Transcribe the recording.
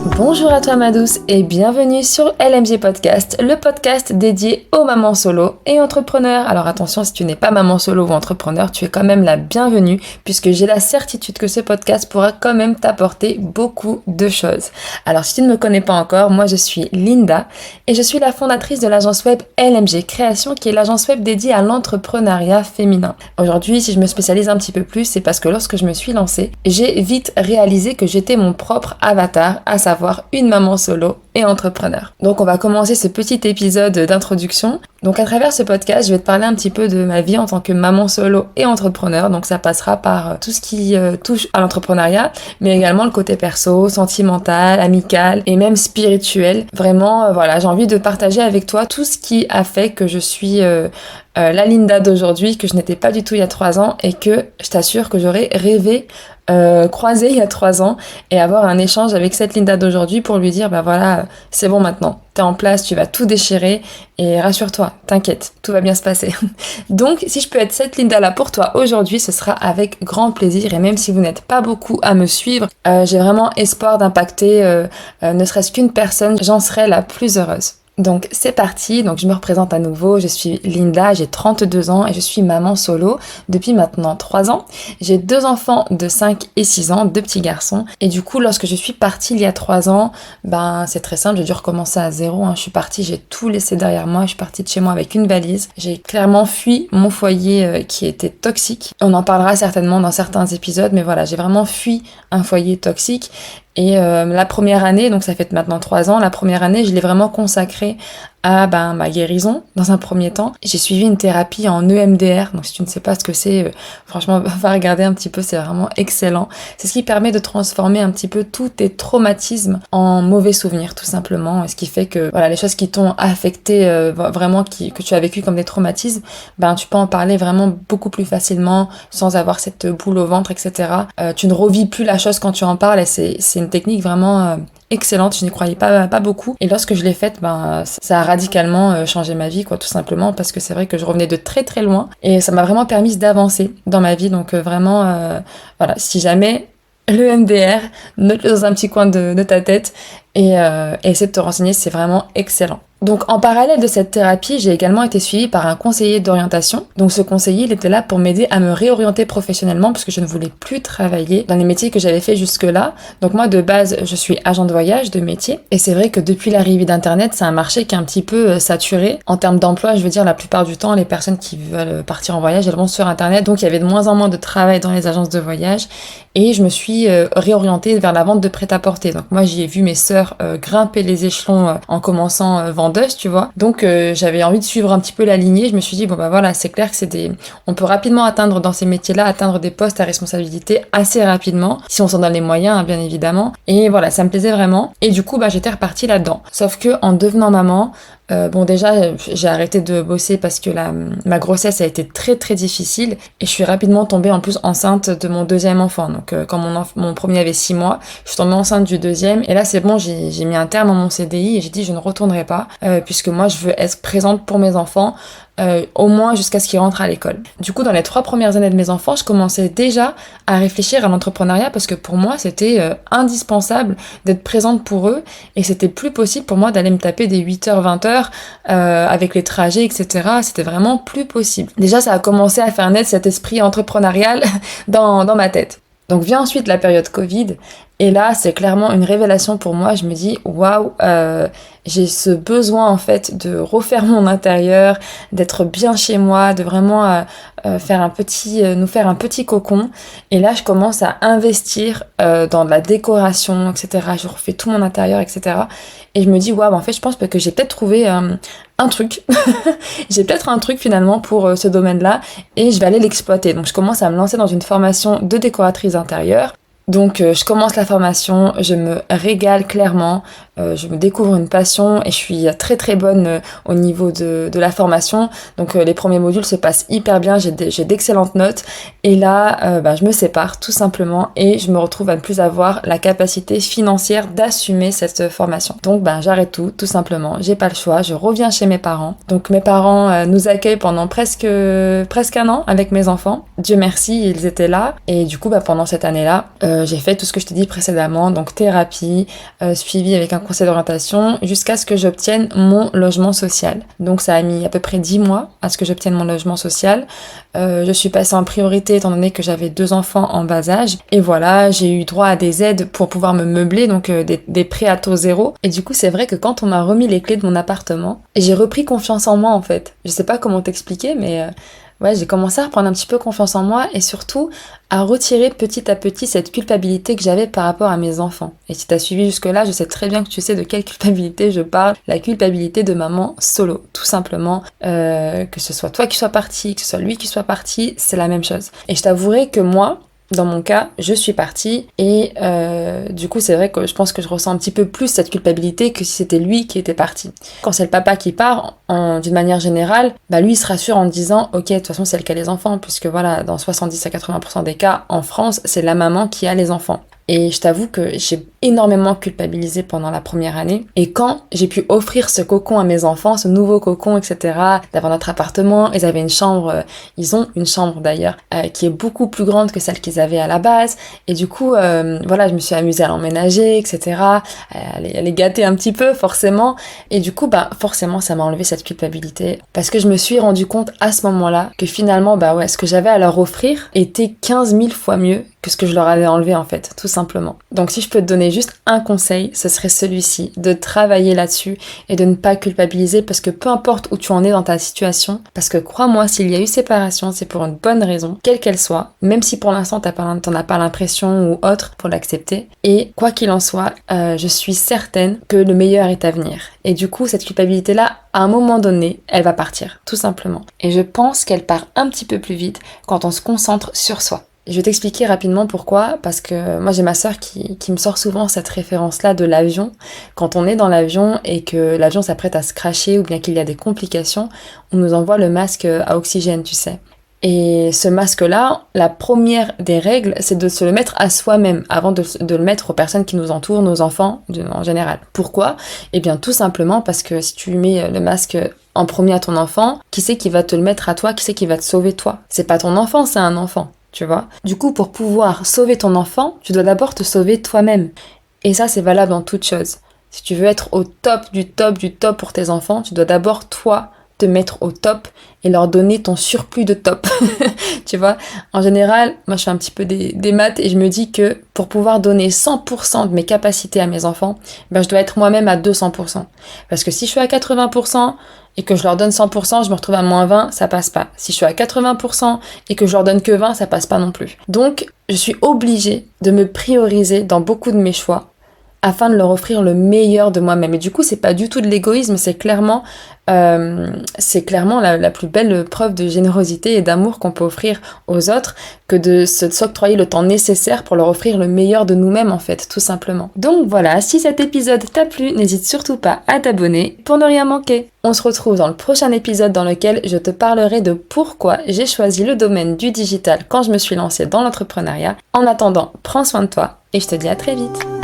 Bonjour à toi ma douce et bienvenue sur LMG Podcast, le podcast dédié aux mamans solo et entrepreneurs. Alors attention, si tu n'es pas maman solo ou entrepreneur, tu es quand même la bienvenue puisque j'ai la certitude que ce podcast pourra quand même t'apporter beaucoup de choses. Alors si tu ne me connais pas encore, moi je suis Linda et je suis la fondatrice de l'agence web LMG Création qui est l'agence web dédiée à l'entrepreneuriat féminin. Aujourd'hui, si je me spécialise un petit peu plus, c'est parce que lorsque je me suis lancée, j'ai vite réalisé que j'étais mon propre avatar, à savoir une maman solo et entrepreneur. Donc on va commencer ce petit épisode d'introduction. Donc à travers ce podcast, je vais te parler un petit peu de ma vie en tant que maman solo et entrepreneur. Donc ça passera par tout ce qui touche à l'entrepreneuriat, mais également le côté perso, sentimental, amical et même spirituel. Vraiment, voilà, j'ai envie de partager avec toi tout ce qui a fait que je suis la Linda d'aujourd'hui, que je n'étais pas du tout il y a 3 ans et que je t'assure que j'aurais rêvé croiser il y a 3 ans et avoir un échange avec cette Linda d'aujourd'hui pour lui dire bah voilà, c'est bon maintenant, t'es en place, tu vas tout déchirer et rassure-toi, t'inquiète, tout va bien se passer. Donc si je peux être cette Linda là pour toi aujourd'hui, ce sera avec grand plaisir et même si vous n'êtes pas beaucoup à me suivre, j'ai vraiment espoir d'impacter ne serait-ce qu'une personne, j'en serai la plus heureuse. Donc c'est parti, donc je me représente à nouveau, je suis Linda, j'ai 32 ans et je suis maman solo depuis maintenant 3 ans. J'ai 2 enfants de 5 et 6 ans, 2 petits garçons. Et du coup, lorsque je suis partie il y a 3 ans, ben c'est très simple, j'ai dû recommencer à zéro. Je suis partie, j'ai tout laissé derrière moi, je suis partie de chez moi avec une valise. J'ai clairement fui mon foyer qui était toxique. On en parlera certainement dans certains épisodes, mais voilà, j'ai vraiment fui un foyer toxique. Et la première année, donc ça fait maintenant 3 ans, la première année, je l'ai vraiment consacrée à ma guérison dans un premier temps. J'ai suivi une thérapie en EMDR, donc si tu ne sais pas ce que c'est, franchement, va regarder un petit peu, c'est vraiment excellent. C'est ce qui permet de transformer un petit peu tous tes traumatismes en mauvais souvenirs, tout simplement. Et ce qui fait que voilà, les choses qui t'ont affecté vraiment, que tu as vécu comme des traumatismes, tu peux en parler vraiment beaucoup plus facilement, sans avoir cette boule au ventre, etc. Tu ne revis plus la chose quand tu en parles, et c'est une technique vraiment excellente, je n'y croyais pas beaucoup. Et lorsque je l'ai faite, ça a radicalement changé ma vie, quoi, tout simplement, parce que c'est vrai que je revenais de très très loin et ça m'a vraiment permis d'avancer dans ma vie. Donc vraiment, voilà, si jamais le MDR, note-le dans un petit coin de ta tête et essaie de te renseigner, c'est vraiment excellent. Donc en parallèle de cette thérapie, j'ai également été suivie par un conseiller d'orientation. Donc ce conseiller, il était là pour m'aider à me réorienter professionnellement parce que je ne voulais plus travailler dans les métiers que j'avais fait jusque-là. Donc moi de base, je suis agent de voyage de métier et c'est vrai que depuis l'arrivée d'Internet, c'est un marché qui est un petit peu saturé. En termes d'emploi, je veux dire, la plupart du temps, les personnes qui veulent partir en voyage, elles vont sur Internet. Donc il y avait de moins en moins de travail dans les agences de voyage et je me suis réorientée vers la vente de prêt-à-porter. Donc moi j'y ai vu mes sœurs grimper les échelons en commençant vendeuse, tu vois. Donc j'avais envie de suivre un petit peu la lignée. Je me suis dit bon voilà, c'est clair que on peut rapidement atteindre dans ces métiers-là, atteindre des postes à responsabilité assez rapidement si on s'en donne les moyens, bien évidemment. Et voilà, ça me plaisait vraiment. Et du coup j'étais repartie là-dedans. Sauf que en devenant maman, déjà j'ai arrêté de bosser parce que ma grossesse a été très très difficile et je suis rapidement tombée en plus enceinte de mon deuxième enfant. Donc quand mon premier avait 6 mois, je suis tombée enceinte du deuxième et là c'est bon, j'ai mis un terme à mon CDI et j'ai dit je ne retournerai pas puisque moi je veux être présente pour mes enfants au moins jusqu'à ce qu'ils rentrent à l'école. Du coup, dans les 3 premières années de mes enfants, je commençais déjà à réfléchir à l'entrepreneuriat parce que pour moi, c'était indispensable d'être présente pour eux et c'était plus possible pour moi d'aller me taper des 8h, 20h avec les trajets, etc. C'était vraiment plus possible. Déjà, ça a commencé à faire naître cet esprit entrepreneurial dans ma tête. Donc vient ensuite la période Covid et là c'est clairement une révélation pour moi. Je me dis waouh, j'ai ce besoin en fait de refaire mon intérieur, d'être bien chez moi, de vraiment nous faire un petit cocon. Et là je commence à investir dans de la décoration, etc. Je refais tout mon intérieur, etc. Et je me dis waouh, en fait je pense que j'ai peut-être trouvé un truc. J'ai peut-être un truc finalement pour ce domaine-là et je vais aller l'exploiter. Donc je commence à me lancer dans une formation de décoratrice d'intérieur. Donc je commence la formation, je me régale clairement, je me découvre une passion et je suis très très bonne au niveau de la formation. Donc les premiers modules se passent hyper bien, j'ai d'excellentes notes. Et là, je me sépare tout simplement et je me retrouve à ne plus avoir la capacité financière d'assumer cette formation. Donc j'arrête tout simplement. J'ai pas le choix, je reviens chez mes parents. Donc mes parents nous accueillent pendant presque un an avec mes enfants. Dieu merci, ils étaient là. Et du coup, pendant cette année-là, j'ai fait tout ce que je t'ai dit précédemment, donc thérapie, suivi avec un conseil d'orientation, jusqu'à ce que j'obtienne mon logement social. Donc ça a mis à peu près 10 mois à ce que j'obtienne mon logement social. Je suis passée en priorité étant donné que j'avais 2 enfants en bas âge. Et voilà, j'ai eu droit à des aides pour pouvoir me meubler, donc des prêts à taux zéro. Et du coup, c'est vrai que quand on m'a remis les clés de mon appartement, j'ai repris confiance en moi en fait. Je sais pas comment t'expliquer, mais ouais, j'ai commencé à reprendre un petit peu confiance en moi et surtout à retirer petit à petit cette culpabilité que j'avais par rapport à mes enfants. Et si t'as suivi jusque-là, je sais très bien que tu sais de quelle culpabilité je parle. La culpabilité de maman solo, tout simplement. Que ce soit toi qui sois parti, que ce soit lui qui soit parti, c'est la même chose. Et je t'avouerai que moi, dans mon cas, je suis partie et du coup c'est vrai que je pense que je ressens un petit peu plus cette culpabilité que si c'était lui qui était parti. Quand c'est le papa qui part, d'une manière générale, lui il se rassure en disant ok, de toute façon c'est elle qui a les enfants, puisque voilà, dans 70 à 80% des cas en France, c'est la maman qui a les enfants. Et je t'avoue que j'ai énormément culpabilisé pendant la première année. Et quand j'ai pu offrir ce cocon à mes enfants, ce nouveau cocon, etc., d'avoir notre appartement, ils avaient une chambre, ils ont une chambre d'ailleurs, qui est beaucoup plus grande que celle qu'ils avaient à la base. Et du coup, voilà, je me suis amusée à l'emménager, etc., à les gâter un petit peu, forcément. Et du coup, forcément, ça m'a enlevé cette culpabilité. Parce que je me suis rendu compte à ce moment-là que finalement, ce que j'avais à leur offrir était 15 000 fois mieux que ce que je leur avais enlevé en fait, tout simplement. Donc si je peux te donner juste un conseil, ce serait celui-ci, de travailler là-dessus et de ne pas culpabiliser, parce que peu importe où tu en es dans ta situation, parce que crois-moi, s'il y a eu séparation, c'est pour une bonne raison, quelle qu'elle soit, même si pour l'instant t'en as pas l'impression ou autre, pour l'accepter. Et quoi qu'il en soit, je suis certaine que le meilleur est à venir. Et du coup, cette culpabilité-là, à un moment donné, elle va partir, tout simplement. Et je pense qu'elle part un petit peu plus vite quand on se concentre sur soi. Je vais t'expliquer rapidement pourquoi, parce que moi j'ai ma sœur qui me sort souvent cette référence-là de l'avion. Quand on est dans l'avion et que l'avion s'apprête à se crasher ou bien qu'il y a des complications, on nous envoie le masque à oxygène, tu sais. Et ce masque-là, la première des règles, c'est de se le mettre à soi-même avant de le mettre aux personnes qui nous entourent, nos enfants en général. Pourquoi ? Eh bien tout simplement parce que si tu mets le masque en premier à ton enfant, qui c'est qui va te le mettre à toi ? Qui c'est qui va te sauver toi ? C'est pas ton enfant, c'est un enfant. Tu vois ? Du coup, pour pouvoir sauver ton enfant, tu dois d'abord te sauver toi-même. Et ça, c'est valable dans toute chose. Si tu veux être au top du top du top pour tes enfants, tu dois d'abord, toi, te mettre au top et leur donner ton surplus de top. Tu vois ? En général, moi, je fais un petit peu des maths et je me dis que pour pouvoir donner 100% de mes capacités à mes enfants, je dois être moi-même à 200%. Parce que si je suis à 80%, et que je leur donne 100%, je me retrouve à moins 20, ça passe pas. Si je suis à 80% et que je leur donne que 20, ça passe pas non plus. Donc, je suis obligée de me prioriser dans beaucoup de mes choix afin de leur offrir le meilleur de moi-même. Et du coup, c'est pas du tout de l'égoïsme, c'est clairement la plus belle preuve de générosité et d'amour qu'on peut offrir aux autres que de s'octroyer le temps nécessaire pour leur offrir le meilleur de nous-mêmes en fait, tout simplement. Donc voilà, si cet épisode t'a plu, n'hésite surtout pas à t'abonner pour ne rien manquer. On se retrouve dans le prochain épisode dans lequel je te parlerai de pourquoi j'ai choisi le domaine du digital quand je me suis lancée dans l'entrepreneuriat. En attendant, prends soin de toi et je te dis à très vite.